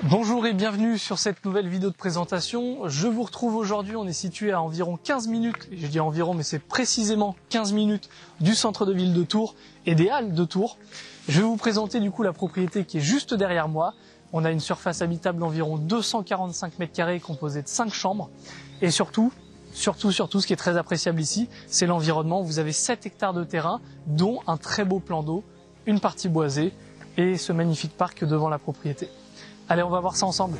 Bonjour et bienvenue sur cette nouvelle vidéo de présentation. Je vous retrouve aujourd'hui, on est situé à environ 15 minutes, et je dis environ mais c'est précisément 15 minutes du centre de ville de Tours et des Halles de Tours. Je vais vous présenter du coup la propriété qui est juste derrière moi. On a une surface habitable d'environ 245 mètres carrés composée de 5 chambres. Et surtout, ce qui est très appréciable ici, c'est l'environnement. Vous avez 7 hectares de terrain, dont un très beau plan d'eau, une partie boisée et ce magnifique parc devant la propriété. Allez, on va voir ça ensemble.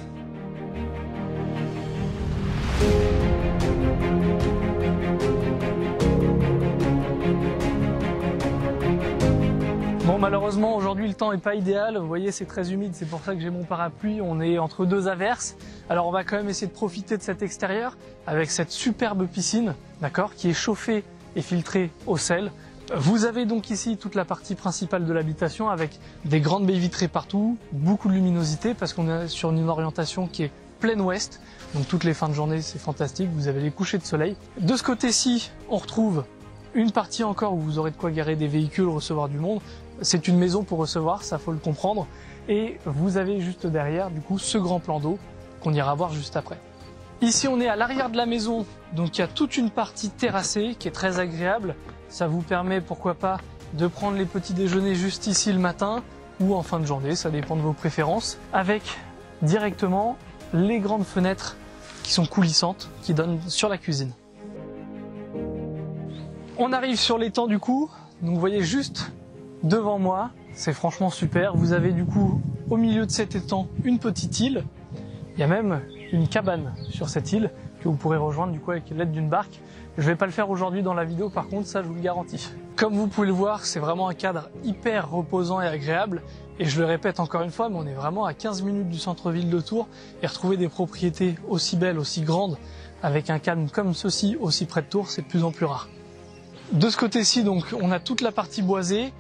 Bon, malheureusement, aujourd'hui, le temps n'est pas idéal. Vous voyez, c'est très humide, c'est pour ça que j'ai mon parapluie. On est entre deux averses. Alors, on va quand même essayer de profiter de cet extérieur avec cette superbe piscine, d'accord, qui est chauffée et filtrée au sel. Vous avez donc ici toute la partie principale de l'habitation avec des grandes baies vitrées partout, beaucoup de luminosité parce qu'on est sur une orientation qui est plein ouest. Donc toutes les fins de journée, c'est fantastique, vous avez les couchers de soleil. De ce côté-ci, on retrouve une partie encore où vous aurez de quoi garer des véhicules, recevoir du monde. C'est une maison pour recevoir, ça faut le comprendre. Et vous avez juste derrière, du coup, ce grand plan d'eau qu'on ira voir juste après. Ici, on est à l'arrière de la maison, donc il y a toute une partie terrassée qui est très agréable. Ça vous permet, pourquoi pas, de prendre les petits déjeuners juste ici le matin ou en fin de journée, ça dépend de vos préférences, avec directement les grandes fenêtres qui sont coulissantes, qui donnent sur la cuisine. On arrive sur l'étang du coup, donc vous voyez juste devant moi, c'est franchement super. Vous avez du coup au milieu de cet étang une petite île, il y a même une cabane sur cette île que vous pourrez rejoindre du coup avec l'aide d'une barque. Je vais pas le faire aujourd'hui dans la vidéo, par contre, ça je vous le garantis. Comme vous pouvez le voir, c'est vraiment un cadre hyper reposant et agréable. Et je le répète encore une fois, mais on est vraiment à 15 minutes du centre-ville de Tours. Et retrouver des propriétés aussi belles, aussi grandes, avec un calme comme ceci, aussi près de Tours, c'est de plus en plus rare. De ce côté-ci, donc, on a toute la partie boisée.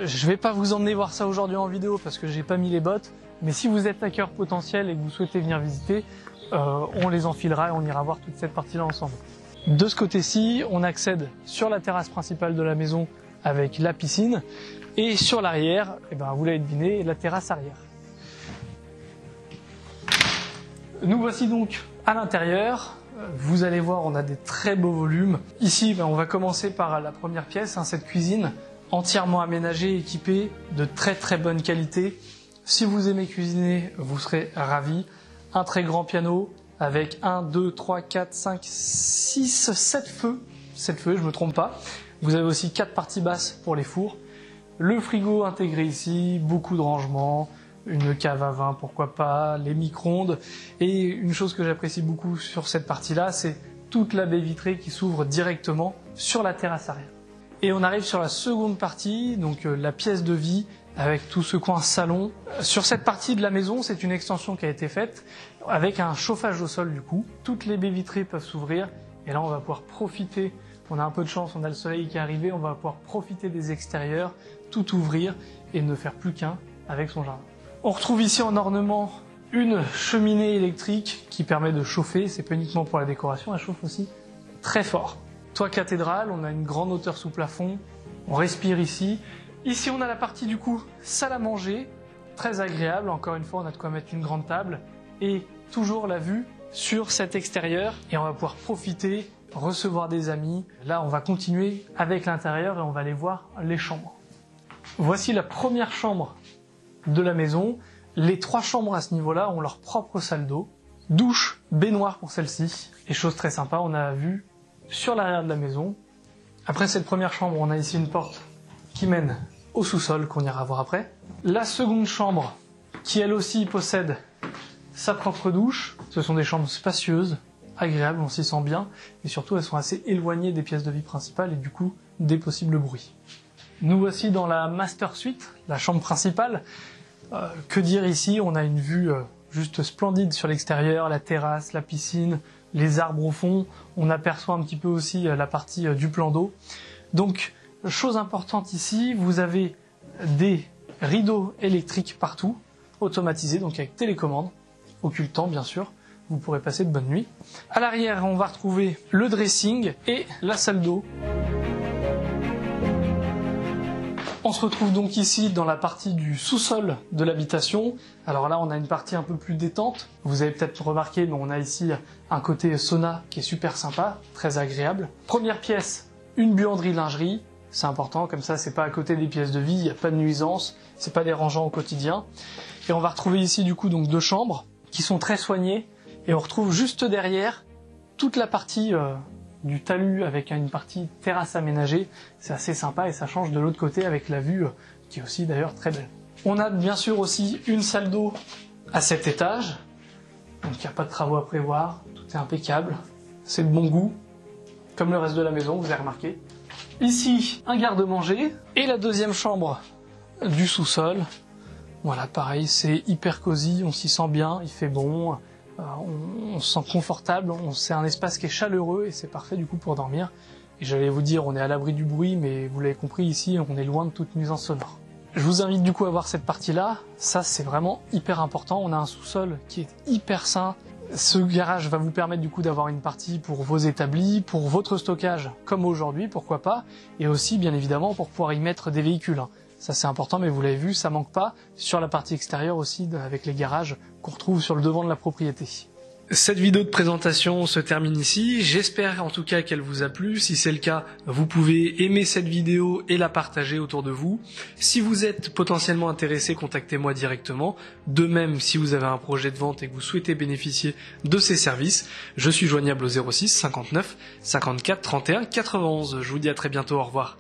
Je vais pas vous emmener voir ça aujourd'hui en vidéo parce que j'ai pas mis les bottes. Mais si vous êtes hacker potentiel et que vous souhaitez venir visiter, on les enfilera et on ira voir toute cette partie-là ensemble. De ce côté-ci, on accède sur la terrasse principale de la maison avec la piscine et sur l'arrière, vous l'avez deviné, la terrasse arrière. Nous voici donc à l'intérieur. Vous allez voir, on a des très beaux volumes. Ici, on va commencer par la première pièce, cette cuisine entièrement aménagée, équipée, de très très bonne qualité. Si vous aimez cuisiner, vous serez ravis. Un très grand piano avec 1, 2, 3, 4, 5, 6, 7 feux. 7 feux, je me trompe pas. Vous avez aussi 4 parties basses pour les fours. Le frigo intégré ici, beaucoup de rangements, une cave à vin, pourquoi pas, les micro-ondes. Et une chose que j'apprécie beaucoup sur cette partie-là, c'est toute la baie vitrée qui s'ouvre directement sur la terrasse arrière. Et on arrive sur la seconde partie, donc la pièce de vie, avec tout ce coin salon. Sur cette partie de la maison, c'est une extension qui a été faite avec un chauffage au sol du coup. Toutes les baies vitrées peuvent s'ouvrir et là on va pouvoir profiter, on a un peu de chance, on a le soleil qui est arrivé, on va pouvoir profiter des extérieurs, tout ouvrir et ne faire plus qu'un avec son jardin. On retrouve ici en ornement une cheminée électrique qui permet de chauffer, c'est pas uniquement pour la décoration, elle chauffe aussi très fort. Toit cathédrale, on a une grande hauteur sous plafond, on respire ici. Ici, on a la partie du coup salle à manger, très agréable. Encore une fois, on a de quoi mettre une grande table et toujours la vue sur cet extérieur. Et on va pouvoir profiter, recevoir des amis. Là, on va continuer avec l'intérieur et on va aller voir les chambres. Voici la première chambre de la maison. Les 3 chambres à ce niveau-là ont leur propre salle d'eau. Douche, baignoire pour celle-ci. Et chose très sympa, on a la vue sur l'arrière de la maison. Après cette première chambre, on a ici une porte qui mène au sous-sol qu'on ira voir après. La seconde chambre qui elle aussi possède sa propre douche. Ce sont des chambres spacieuses, agréables, on s'y sent bien et surtout elles sont assez éloignées des pièces de vie principales et du coup des possibles bruits. Nous voici dans la master suite, la chambre principale. Que dire ici, on a une vue juste splendide sur l'extérieur, la terrasse, la piscine, les arbres au fond. On aperçoit un petit peu aussi la partie du plan d'eau. Donc chose importante ici, vous avez des rideaux électriques partout, automatisés, donc avec télécommande, occultant bien sûr, vous pourrez passer de bonnes nuits. À l'arrière, on va retrouver le dressing et la salle d'eau. On se retrouve donc ici dans la partie du sous-sol de l'habitation. Alors là, on a une partie un peu plus détente. Vous avez peut-être remarqué, mais on a ici un côté sauna qui est super sympa, très agréable. Première pièce, une buanderie-lingerie. C'est important, comme ça, c'est pas à côté des pièces de vie, il n'y a pas de nuisance, c'est pas dérangeant au quotidien. Et on va retrouver ici du coup donc 2 chambres qui sont très soignées. Et on retrouve juste derrière toute la partie du talus avec une partie terrasse aménagée. C'est assez sympa et ça change de l'autre côté avec la vue qui est aussi d'ailleurs très belle. On a bien sûr aussi une salle d'eau à 7 étages. Donc il n'y a pas de travaux à prévoir, tout est impeccable. C'est de bon goût, comme le reste de la maison, vous avez remarqué. Ici, un garde-manger et la deuxième chambre du sous-sol. Voilà, pareil, c'est hyper cosy, on s'y sent bien, il fait bon. On se sent confortable, c'est un espace qui est chaleureux et c'est parfait du coup pour dormir. Et j'allais vous dire, on est à l'abri du bruit, mais vous l'avez compris ici, on est loin de toute nuisance sonore. Je vous invite du coup à voir cette partie-là, ça c'est vraiment hyper important, on a un sous-sol qui est hyper sain. Ce garage va vous permettre du coup d'avoir une partie pour vos établis, pour votre stockage comme aujourd'hui, pourquoi pas, et aussi bien évidemment pour pouvoir y mettre des véhicules. Ça c'est important, mais vous l'avez vu, ça manque pas. Sur la partie extérieure aussi, avec les garages qu'on retrouve sur le devant de la propriété. Cette vidéo de présentation se termine ici. J'espère en tout cas qu'elle vous a plu. Si c'est le cas, vous pouvez aimer cette vidéo et la partager autour de vous. Si vous êtes potentiellement intéressé, contactez-moi directement. De même, si vous avez un projet de vente et que vous souhaitez bénéficier de ces services, je suis joignable au 06 59 54 31 91. Je vous dis à très bientôt, au revoir.